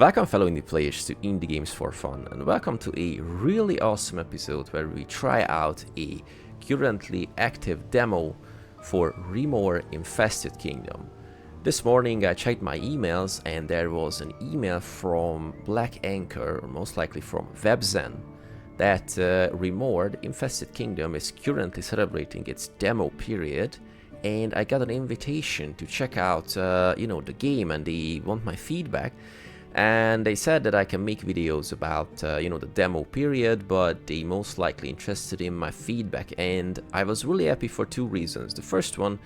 Welcome fellow indie players to Indie Games for Fun, and welcome to a really awesome episode where we try out a currently active demo for Remore Infested Kingdom. This morning I checked my emails and there was an email from Black Anchor, or most likely from WebZen, that Remore Infested Kingdom is currently celebrating its demo period, and I got an invitation to check out the game, and they want my feedback. And they said that I can make videos about the demo period, but they most likely interested in my feedback, and I was really happy for two reasons. The first one,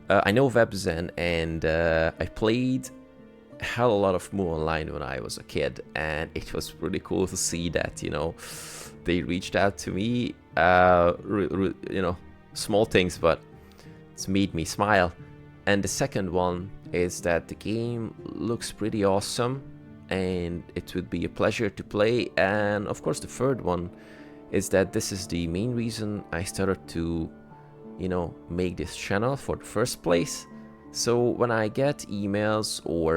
I know WebZen, and I played a hell of a lot of Moo Online when I was a kid, and it was really cool to see that they reached out to me. Small things, but it's made me smile. And the second one is that the game looks pretty awesome and it would be a pleasure to play. And of course the third one is that this is the main reason I started to make this channel for the first place. So when I get emails or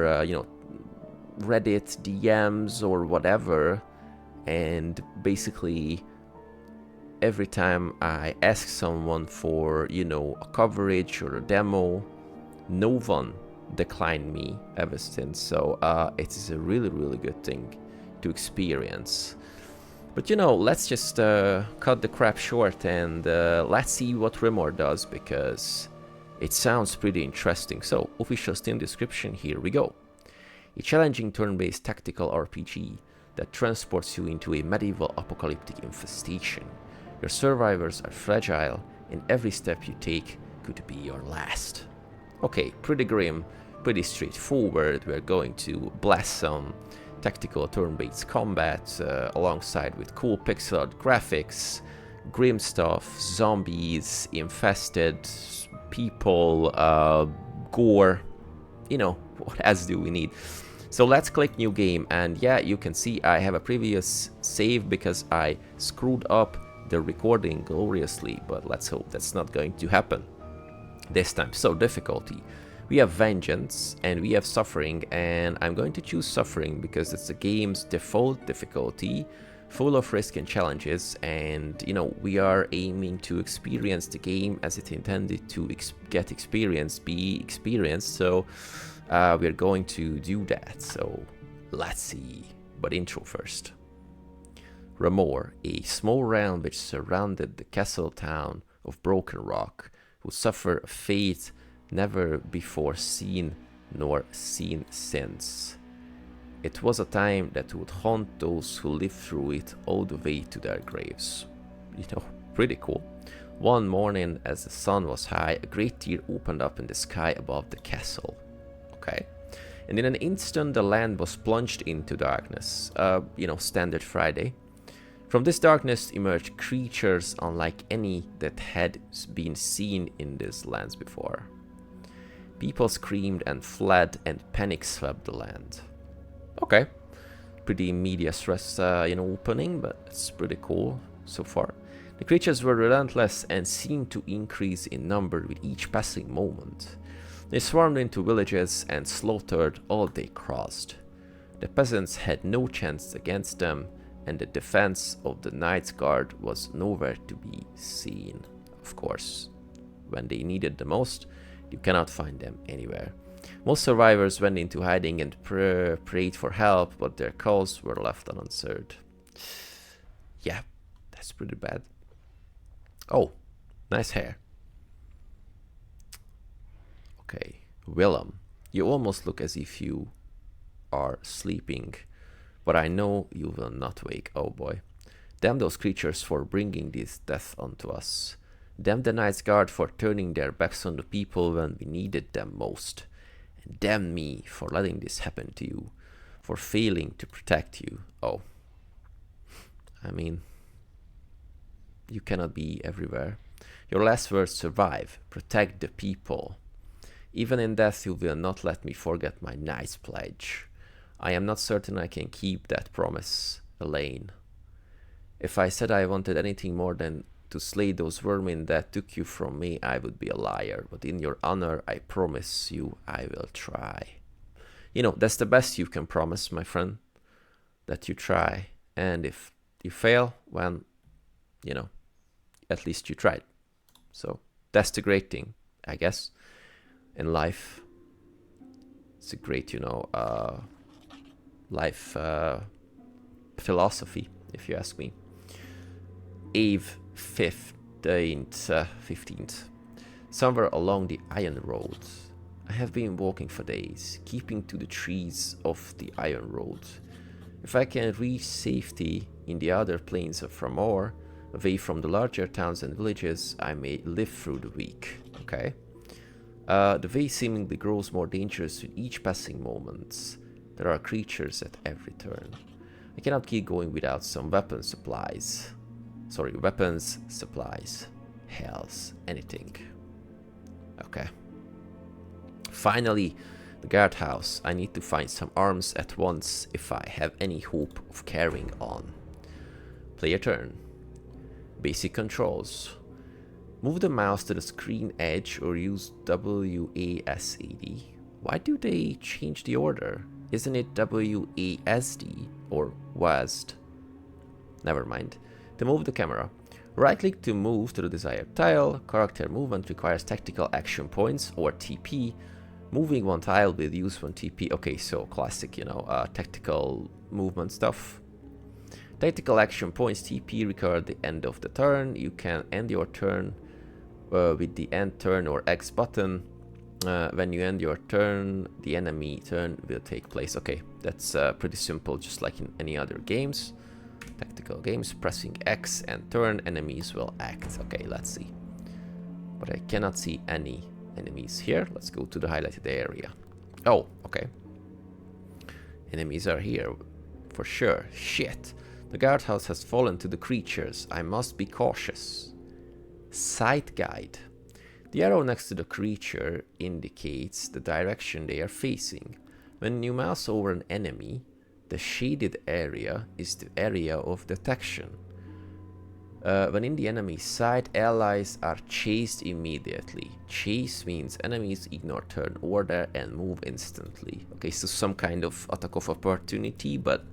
Reddit DMs or whatever, and basically every time I ask someone for a coverage or a demo, no one declined me ever since, so it is a really good thing to experience. But let's just cut the crap short and let's see what Remore does, because it sounds pretty interesting. So, official Steam description, here we go. A challenging turn-based tactical RPG that transports you into a medieval apocalyptic infestation. Your survivors are fragile, and every step you take could be your last. Okay, pretty grim, pretty straightforward. We're going to blast some tactical turn-based combat alongside with cool pixelated graphics, grim stuff, zombies, infested people, gore. What else do we need? So let's click new game, and yeah, you can see I have a previous save because I screwed up the recording gloriously, but let's hope that's not going to happen this time. So difficulty, we have vengeance and we have suffering, and I'm going to choose suffering because it's the game's default difficulty, full of risk and challenges, and we are aiming to experience the game as it intended to get experienced, be experienced. So we're going to do that, so let's see. But intro first. Remore, a small realm which surrounded the castle town of Broken Rock, who suffer a fate never before seen nor seen since. It was a time that would haunt those who lived through it all the way to their graves. Pretty cool. One morning, as the sun was high, a great tear opened up in the sky above the castle. Okay. And in an instant, the land was plunged into darkness. Standard Friday. From this darkness emerged creatures unlike any that had been seen in these lands before. People screamed and fled, and panic swept the land. Okay, pretty media stress, opening, but it's pretty cool so far. The creatures were relentless and seemed to increase in number with each passing moment. They swarmed into villages and slaughtered all they crossed. The peasants had no chance against them, and the defense of the Knight's Guard was nowhere to be seen. Of course, when they needed the most, you cannot find them anywhere. Most survivors went into hiding and prayed for help, but their calls were left unanswered. Yeah, that's pretty bad. Oh, nice hair. Okay, Willem, you almost look as if you are sleeping, but I know you will not wake. Oh boy. Damn those creatures for bringing this death onto us. Damn the Knight's Guard for turning their backs on the people when we needed them most. And damn me for letting this happen to you, for failing to protect you. Oh. I mean, you cannot be everywhere. Your last words survive. Protect the people. Even in death you will not let me forget my knight's pledge. I am not certain I can keep that promise, Elaine. If I said I wanted anything more than to slay those vermin that took you from me, I would be a liar. But in your honor, I promise you I will try. You know, that's the best you can promise, my friend, that you try. And if you fail, well, you know, at least you tried. So that's the great thing, I guess, in life. It's a great, you know, life philosophy, if you ask me. Eve 15th. Somewhere along the Iron Road. I have been walking for days, keeping to the trees of the Iron Road. If I can reach safety in the other plains of Remore, away from the larger towns and villages, I may live through the week. Okay. The way seemingly grows more dangerous with each passing moment. There are creatures at every turn. I cannot keep going without some weapons, supplies. Hells, anything. Okay. Finally, the guardhouse. I need to find some arms at once if I have any hope of carrying on. Player turn. Basic controls. Move the mouse to the screen edge or use WASD. Why do they change the order? Isn't it WASD or WASD? Never mind. To move the camera. Right click to move to the desired tile. Character movement requires tactical action points or TP. Moving one tile will use one TP. Okay, so classic, you know, tactical movement stuff. Tactical action points TP record the end of the turn. You can end your turn with the end turn or X button. When you end your turn, the enemy turn will take place. Okay, that's pretty simple, just like in any other games. Tactical games, pressing X and turn, enemies will act. Okay, let's see. But I cannot see any enemies here. Let's go to the highlighted area. Oh, okay. Enemies are here for sure. Shit. The guardhouse has fallen to the creatures. I must be cautious. Sight guide. The arrow next to the creature indicates the direction they are facing. When you mouse over an enemy, the shaded area is the area of detection. When in the enemy's sight, allies are chased immediately. Chase means enemies ignore turn order and move instantly. Okay, so some kind of attack of opportunity, but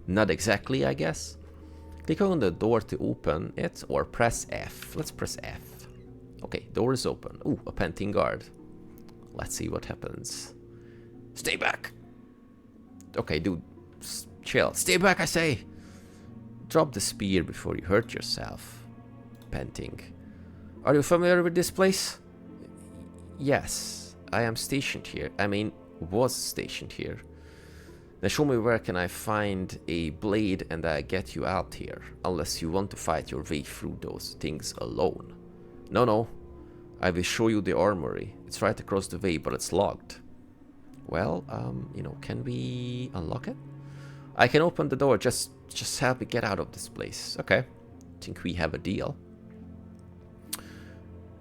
not exactly, I guess. Click on the door to open it or press F. Let's press F. Okay, door is open. Ooh, a panting guard. Let's see what happens. Stay back! Okay, dude, chill. Stay back, I say! Drop the spear before you hurt yourself. Panting. Are you familiar with this place? Yes, I am stationed here. I mean, was stationed here. Then show me where can I find a blade and I get you out here. Unless you want to fight your way through those things alone. No. I will show you the armory. It's right across the way, but it's locked. Well, you know, can we unlock it? I can open the door, just help me get out of this place. Okay, think we have a deal.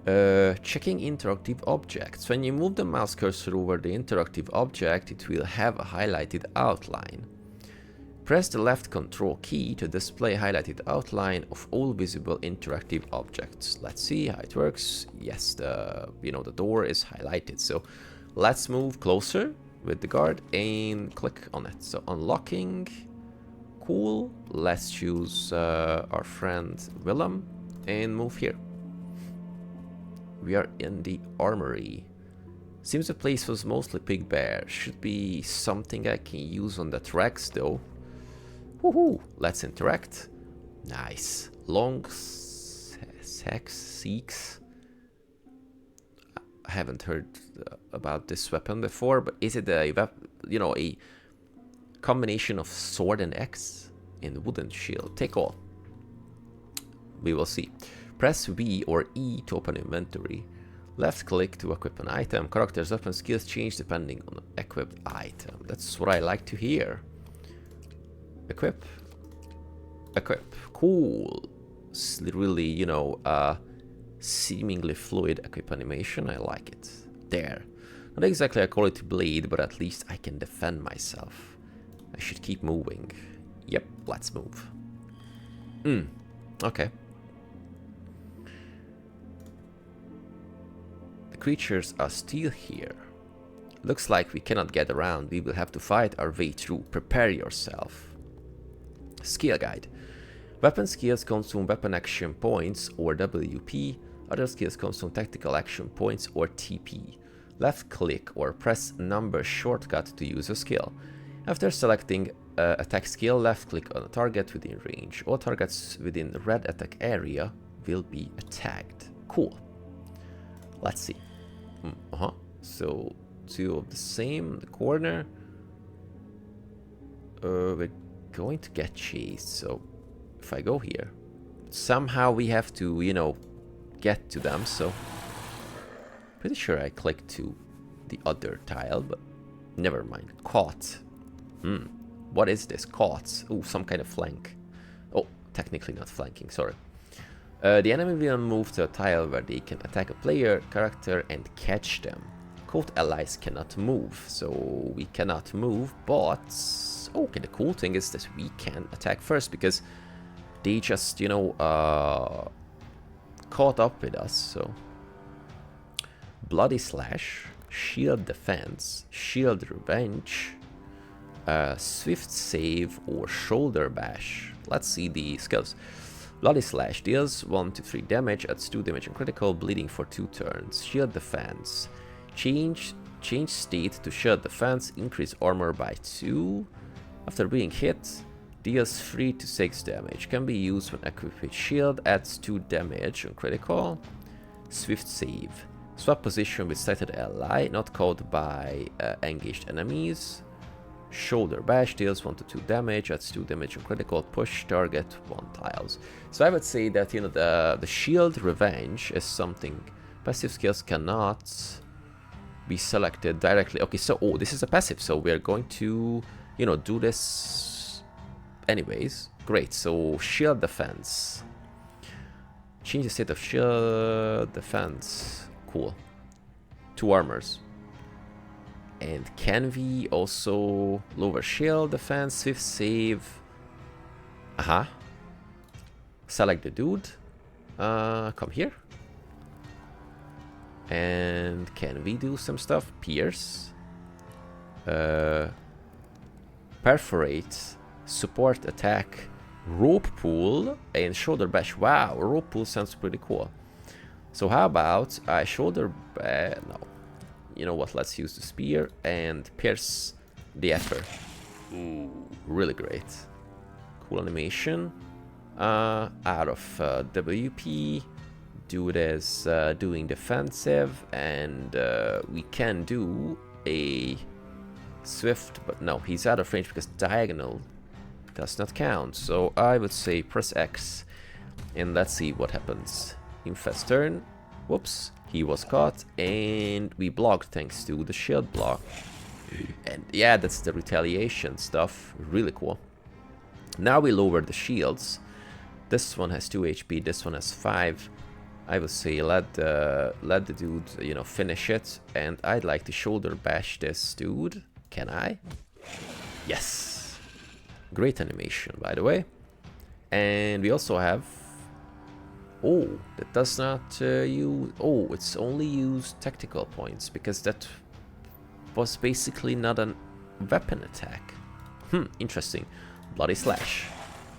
Checking interactive objects. When you move the mouse cursor over the interactive object, it will have a highlighted outline. Press the left control key to display highlighted outline of all visible interactive objects. Let's see how it works. Yes, the door is highlighted. So let's move closer with the guard and click on it. So unlocking, cool. Let's choose our friend Willem and move here. We are in the armory. Seems the place was mostly picked bare. Should be something I can use on that Rex though. Woohoo! Let's interact. Nice. Long seeks. I haven't heard about this weapon before, but is it a combination of sword and axe and wooden shield? Take all. We will see. Press V or E to open inventory. Left click to equip an item. Character's weapon skills change depending on the equipped item. That's what I like to hear. Equip. Equip. Cool. It's really, seemingly fluid equip animation. I like it. There. Not exactly a quality blade, but at least I can defend myself. I should keep moving. Yep, let's move. Okay. The creatures are still here. Looks like we cannot get around. We will have to fight our way through. Prepare yourself. Skill guide. Weapon skills consume weapon action points or WP. Other skills consume tactical action points or TP. Left click or press number shortcut to use a skill. After selecting attack skill, left click on a target within range. All targets within the red attack area will be attacked. Cool. Let's see. So 2 of the same, the corner. We're going to get chased, so if I go here, somehow we have to, you know, get to them, so pretty sure I clicked to the other tile, but never mind. Caught. What is this? Caught. Oh, some kind of flank. Oh, technically not flanking, sorry. The enemy will move to a tile where they can attack a player, character, and catch them. Caught allies cannot move, so we cannot move, but okay, the cool thing is that we can attack first because they just, you know, caught up with us, so. Bloody Slash, Shield Defense, Shield Revenge, Swift Save, or Shoulder Bash. Let's see the skills. Bloody Slash deals 1 to 3 damage, adds 2 damage on critical, bleeding for 2 turns. Shield Defense. Change state to Shield Defense, increase armor by 2. After being hit, deals 3 to 6 damage. Can be used when equipped with shield, adds 2 damage on critical. Swift Save. Swap position with sighted ally, not caught by engaged enemies. Shoulder Bash deals 1 to 2 damage, adds 2 damage on critical, push target 1 tiles. So I would say that, you know, the Shield Revenge is something. Passive skills cannot be selected directly. Okay, so, oh, this is a passive, so we're going to, you know, do this anyways. Great, so Shield Defense. Change the state of Shield Defense. Cool. 2 armors. And can we also lower Shield Defense, Swift Save? Select the dude. Come here. And can we do some stuff? Pierce. Perforate. Support attack. Rope pull and shoulder bash. Wow, rope pull sounds pretty cool. So how about I shoulder bash? No. You know what? Let's use the spear and pierce the effort. Ooh, really great. Cool animation. Out of WP. Dude is doing defensive, and we can do a swift, but no, he's out of range because diagonal does not count. So I would say press X, and let's see what happens. Infest turn. Whoops, he was caught, and we blocked thanks to the shield block. And yeah, that's the retaliation stuff. Really cool. Now we lower the shields. This one has 2 HP, this one has 5. I would say let the dude, you know, finish it, and I'd like to shoulder bash this dude. Can I? Yes. Great animation, by the way. And we also have. Oh, that does not use. Oh, it's only used tactical points because that was basically not a weapon attack. Interesting. Bloody Slash.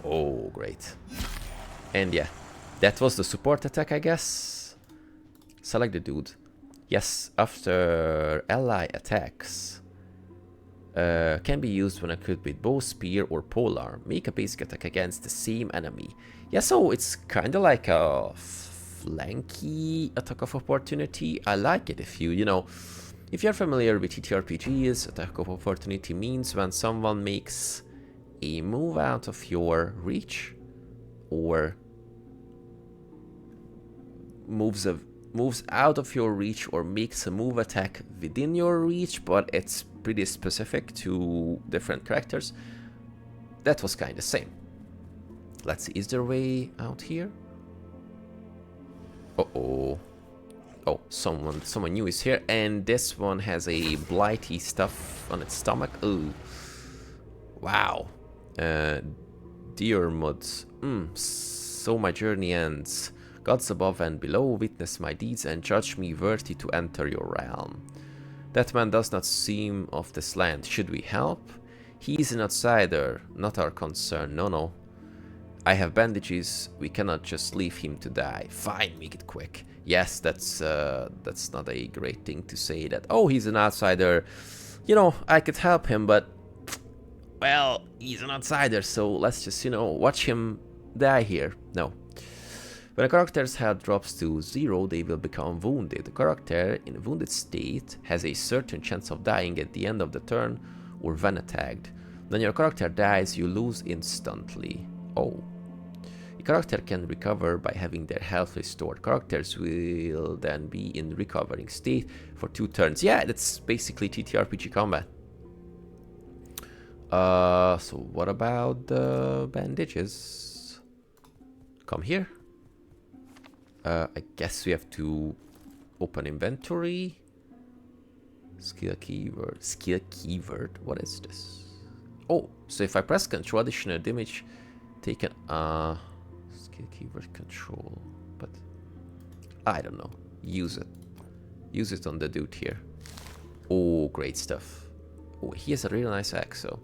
Oh, great. And yeah. That was the support attack, I guess. Select the dude. Yes, after ally attacks. Can be used when equipped with bow, spear, or polearm. Make a basic attack against the same enemy. Yeah, so it's kind of like a flanky attack of opportunity. I like it if you know, if you're familiar with TTRPGs, attack of opportunity means when someone makes a move out of your reach or moves out of your reach or makes a move attack within your reach, but it's pretty specific to different characters. That was kind of same. Let's see, is there a way out here? Uh-oh. Oh, someone new is here, and this one has a blighty stuff on its stomach. Ooh. Wow. Dear muds. So my journey ends. Gods above and below, witness my deeds and judge me worthy to enter your realm. That man does not seem of this land. Should we help? He is an outsider, not our concern. No, no. I have bandages. We cannot just leave him to die. Fine, make it quick. Yes, that's not a great thing to say that, oh, he's an outsider. You know, I could help him, but, well, he's an outsider, so let's just, you know, watch him die here. No. When a character's health drops to 0, they will become wounded. The character in a wounded state has a certain chance of dying at the end of the turn or when attacked. When your character dies, you lose instantly. Oh. A character can recover by having their health restored. Characters will then be in recovering state for 2 turns. Yeah, that's basically TTRPG combat. So what about the bandages? Come here. I guess we have to open inventory. Skill keyword. Skill keyword. What is this? Oh, so if I press control, additional damage taken. Skill keyword control. But I don't know. Use it. Use it on the dude here. Oh, great stuff. Oh, he has a really nice axe. So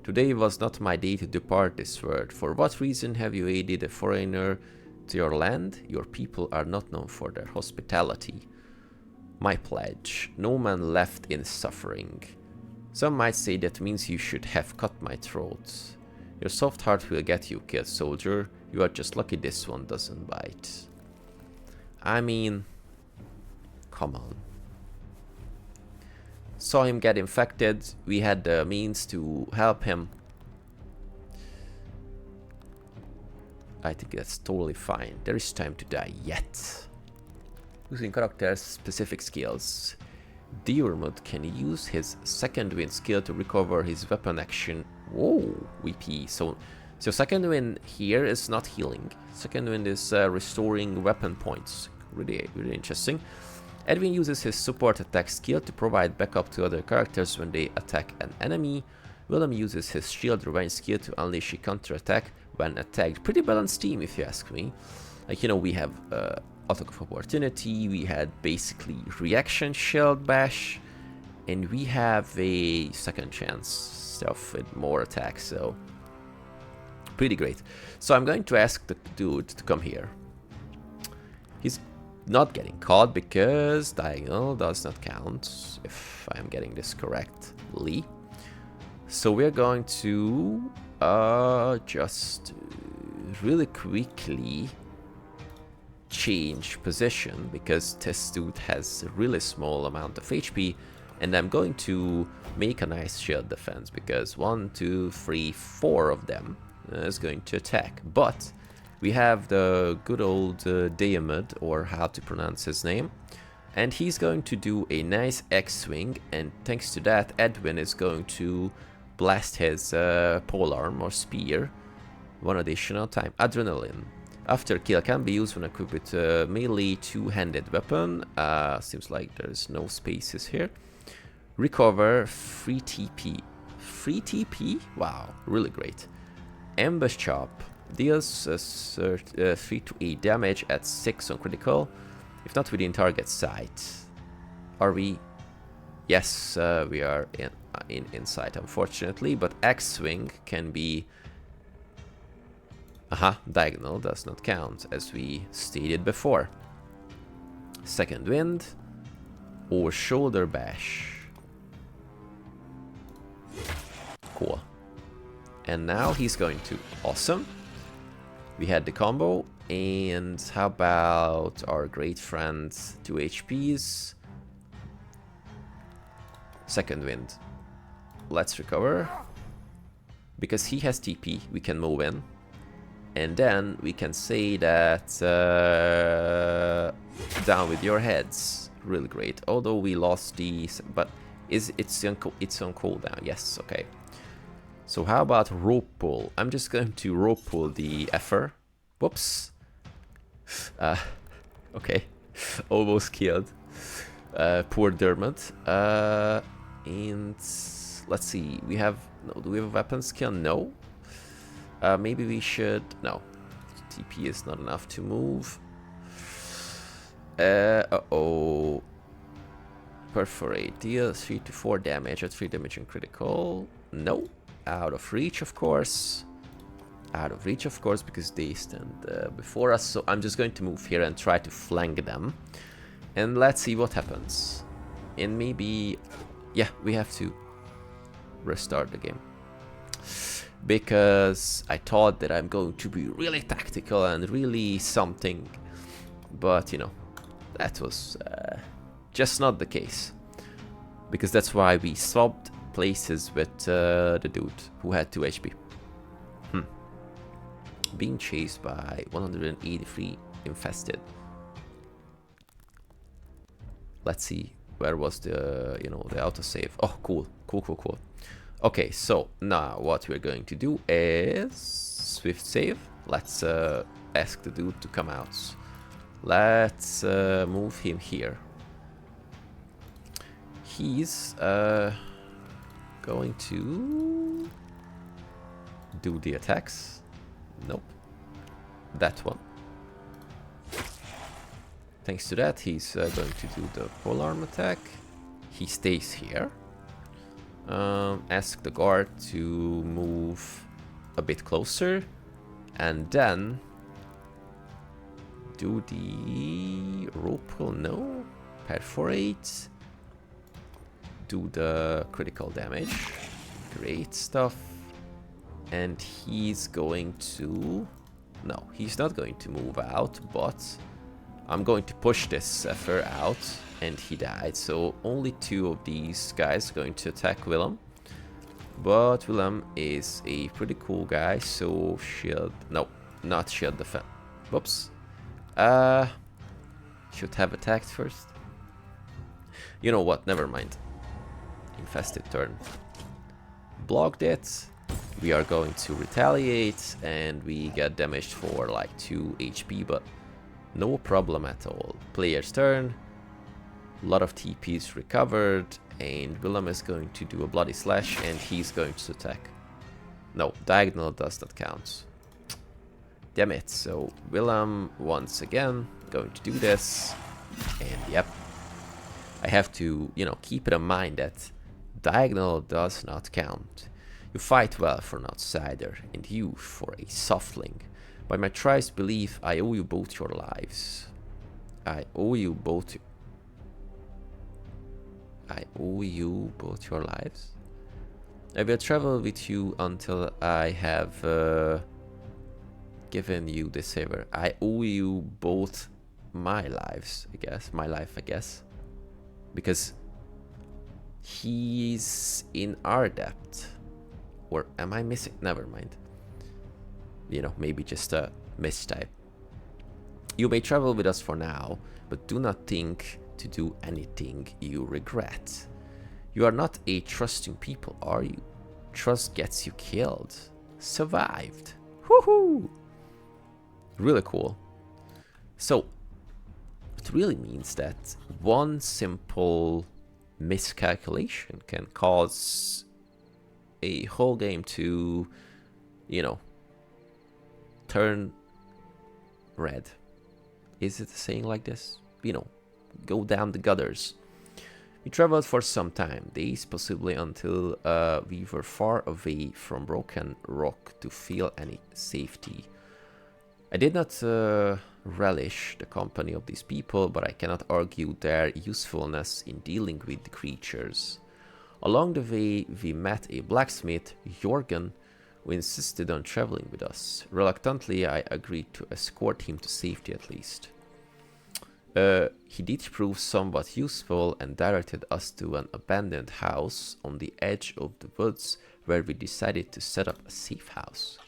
today was not my day to depart this world. For what reason have you aided a foreigner to your land? Your people are not known for their hospitality. My pledge. No man left in suffering. Some might say that means you should have cut my throat. Your soft heart will get you killed, soldier. You are just lucky this one doesn't bite. I mean, come on. Saw him get infected. We had the means to help him. I think that's totally fine. There is time to die yet. Using character's specific skills. Diarmuid can use his second wind skill to recover his weapon action. Whoa, VP. So second wind here is not healing. Second wind is restoring weapon points. Really, really interesting. Edwin uses his support attack skill to provide backup to other characters when they attack an enemy. Willem uses his shield revenge skill to unleash a counter-attack when attacked. Pretty balanced team, if you ask me. Like, you know, we have attack of opportunity, we had basically reaction shield bash, and we have a second chance stuff with more attacks, so pretty great. So I'm going to ask the dude to come here. He's not getting caught because diagonal does not count, if I'm getting this correctly. So we're going to just really quickly change position because this dude has a really small amount of HP, and I'm going to make a nice shield defense because 1, 2, 3, 4 of them is going to attack. But we have the good old Diarmuid, or how to pronounce his name, and he's going to do a nice X-swing, and thanks to that Edwin is going to blast his polearm or spear 1 additional time. Adrenaline. After kill can be used when equipped with a melee 2-handed weapon. Seems like there's no spaces here. Recover 3 TP. 3 TP? Wow, really great. Ambush chop. Deals 3 to 8 damage at 6 on critical, if not within target sight. Are we? Yes, we are in sight, unfortunately, but X-swing can be... diagonal does not count, as we stated before. Second wind or shoulder bash. Cool. And now he's going to... Awesome. We had the combo, and how about our great friend 2 HPs? Second wind. Let's recover. Because he has TP, we can move in. And then we can say that down with your heads. Really great. Although we lost the... But it's on cooldown. Yes, okay. So how about rope pull? I'm just going to rope pull the effer. Whoops. Okay. Almost killed. Poor Diarmuid. And let's see. We have... No, do we have a weapon skill? No. Maybe we should... No. TP is not enough to move. Uh-oh. perforate. Deal 3 to 4 damage at 3 damage and critical. No. Out of reach, of course. Out of reach, of course, because they stand before us. So I'm just going to move here and try to flank them. And let's see what happens. And maybe... yeah, we have to restart the game. Because I thought that I'm going to be really tactical and really something. But, you know, that was just not the case. Because that's why we swapped places with the dude who had 2 HP. Being chased by 183 infested. Let's see, where was the, you know, the autosave? Oh, cool. Okay, so now what we're going to do is swift save. Let's ask the dude to come out. Let's move him here. He's going to do the attacks. Nope. That one. Thanks to that, he's going to do the polearm attack. He stays here. Ask the guard to move a bit closer. And then do the rope pull. No. Perforate. Do the critical damage. Great stuff. And he's going to... no, he's not going to move out, but I'm going to push this Zephyr out, and he died. So only 2 of these guys are going to attack Willem. But Willem is a pretty cool guy, so shield... no, not shield defense. Whoops. Should have attacked first. You know what, never mind. Infested turn. Blocked it. We are going to retaliate, and we get damaged for like 2 HP, but no problem at all. Player's turn. A lot of TPs recovered, and Willem is going to do a bloody slash, and he's going to attack. No, diagonal does not count. Damn it. So Willem once again going to do this, and yep. I have to, you know, keep it in mind that diagonal does not count. You fight well for an outsider, and you for a softling. By my triest belief, I owe you both your lives. I owe you both your lives. I will travel with you until I have given you this favor. I owe you both my lives, I guess. My life, I guess. Because he's in our debt. Or am I missing? Never mind. You know, maybe just a mistype. You may travel with us for now, but do not think to do anything you regret. You are not a trusting people, are you? Trust gets you killed. Survived. Woohoo! Really cool. So, it really means that one simple miscalculation can cause a whole game to, you know, turn red. Is it a saying like this? You know, go down the gutters. We traveled for some time, days possibly, until we were far away from broken rock to feel any safety. I did not relish the company of these people, but I cannot argue their usefulness in dealing with the creatures. Along the way, we met a blacksmith, Jorgen, who insisted on traveling with us. Reluctantly, I agreed to escort him to safety at least. He did prove somewhat useful and directed us to an abandoned house on the edge of the woods, where we decided to set up a safe house.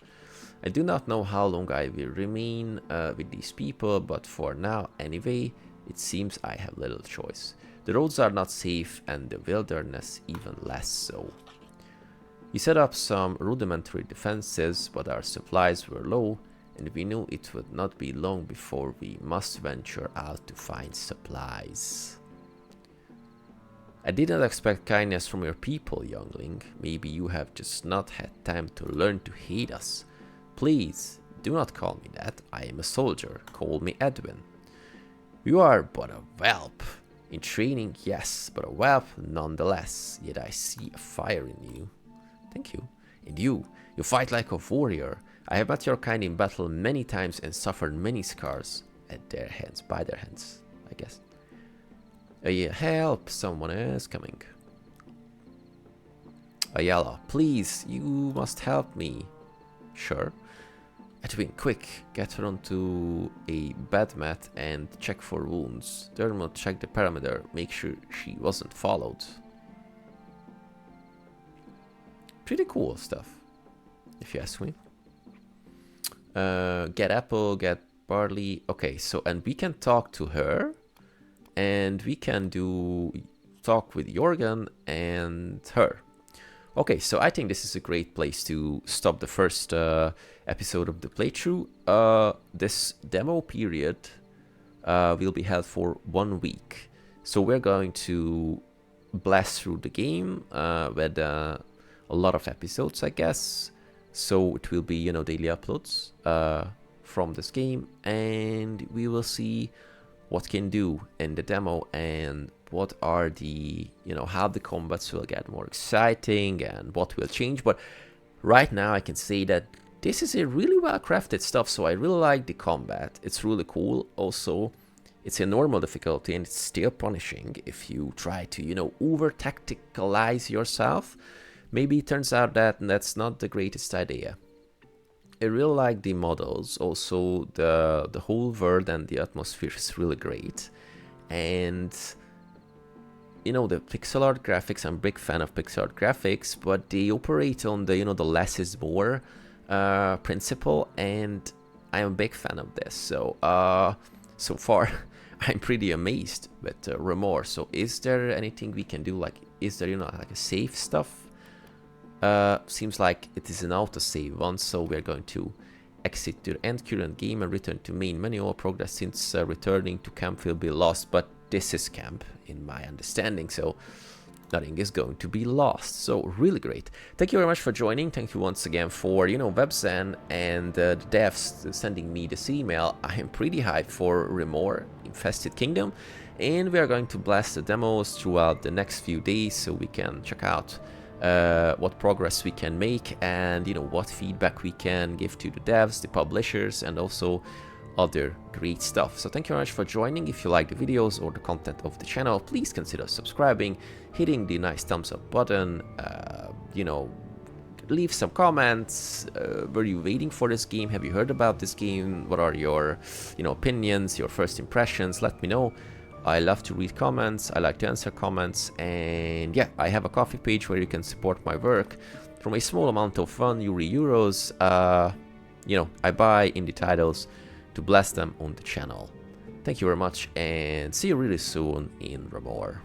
I do not know how long I will remain with these people, but for now anyway, it seems I have little choice. The roads are not safe, and the wilderness even less so. We set up some rudimentary defenses, but our supplies were low, and we knew it would not be long before we must venture out to find supplies. I did not expect kindness from your people, youngling. Maybe you have just not had time to learn to hate us. Please, do not call me that. I am a soldier. Call me Edwin. You are but a whelp. In training, yes, but a whelp nonetheless. Yet I see a fire in you. Thank you. And you fight like a warrior. I have met your kind in battle many times and suffered many scars at their hands, by their hands, I guess. Yeah, help, someone is coming. Ayala, please, you must help me. Sure. Edwin, quick, get her onto a bed mat and check for wounds. Dermot, check the parameter, make sure she wasn't followed. Pretty cool stuff, if you ask me. Get apple, get barley. Okay, so, and we can talk to her, and we can talk with Jorgen and her. Okay, so I think this is a great place to stop the first episode of the playthrough. This demo period will be held for 1 week. So we're going to blast through the game with a lot of episodes, I guess. So it will be, you know, daily uploads from this game, and we will see what can do in the demo and what are the, you know, how the combats will get more exciting and what will change. But right now I can say that this is a really well crafted stuff, so I really like the combat. It's really cool. Also, it's a normal difficulty and it's still punishing if you try to, you know, over tacticalize yourself. Maybe it turns out that that's not the greatest idea. I really like the models. Also, the whole world and the atmosphere is really great. And you know, the pixel art graphics, I'm a big fan of pixel art graphics, but they operate on the, you know, the less is more principle, and I'm a big fan of this. So so far I'm pretty amazed with Remore. So is there anything we can do? Like, is there, you know, like a save stuff? Seems like it is an autosave one, so we're going to exit to end current game and return to main menu. All progress since returning to camp will be lost, but this is camp in my understanding, so nothing is going to be lost. So really great. Thank you very much for joining. Thank you once again for, you know, WebZen and the devs sending me this email. I am pretty hyped for Remore Infested Kingdom, and we are going to blast the demos throughout the next few days so we can check out what progress we can make, and, you know, what feedback we can give to the devs, the publishers, and also other great stuff. So thank you very much for joining. If you like the videos or the content of the channel, please consider subscribing, hitting the nice thumbs up button, you know, leave some comments. Were you waiting for this game? Have you heard about this game? What are your, you know, opinions, your first impressions? Let me know. I love to read comments. I like to answer comments. And yeah, I have a Coffee page where you can support my work from a small amount of €1. You know, I buy indie titles to blast them on the channel. Thank you very much, and see you really soon in Remore.